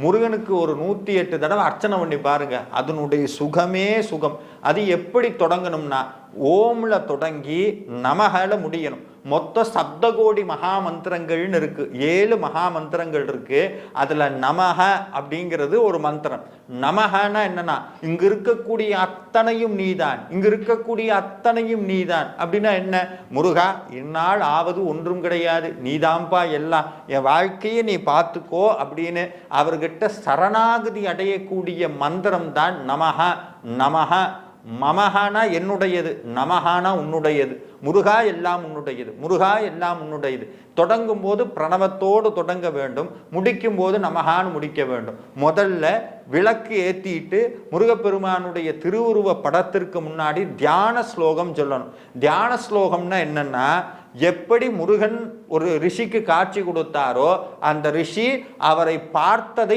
முருகனுக்கு ஒரு 108 தடவை அர்ச்சனை பண்ணி பாருங்க, அதனுடைய சுகமே சுகம். அது எப்படி தொடங்கணும்னா ஓம்ல தொடங்கி நமகல முடியணும். மொத்த சப்தகோடி மகா மந்திரங்கள்னு இருக்கு, 7 மகா மந்திரங்கள் இருக்கு. அதுல நமக அப்படிங்கிறது ஒரு மந்திரம். நமகனா என்னன்னா இங்க இருக்கக்கூடிய அத்தனையும் நீதான், இங்க இருக்கக்கூடிய அத்தனையும் நீதான். அப்படின்னா என்ன? முருகா, இந்நாள் ஆவது ஒன்றும் கிடையாது, நீதான்பா எல்லாம், என் வாழ்க்கையை நீ பார்த்துக்கோ அப்படின்னு அவர்கிட்ட சரணாகதி அடையக்கூடிய மந்திரம் தான் நமக. நமக மமஹானா என்னுடையது, நமஹானா உன்னுடையது. முருகா எல்லாம் உன்னுடையது, முருகா எல்லாம் உன்னுடையது. தொடங்கும் போது பிரணவத்தோடு தொடங்க வேண்டும், முடிக்கும் போது நமஹான்னு முடிக்க வேண்டும். முதல்ல விளக்கு ஏற்றிட்டு முருகப்பெருமானுடைய திருவுருவ படத்திற்கு முன்னாடி தியான ஸ்லோகம் சொல்லணும். தியான ஸ்லோகம்னா என்னன்னா, எப்படி முருகன் ஒரு ரிஷிக்கு காட்சி கொடுத்தாரோ அந்த ரிஷி அவரை பார்த்ததை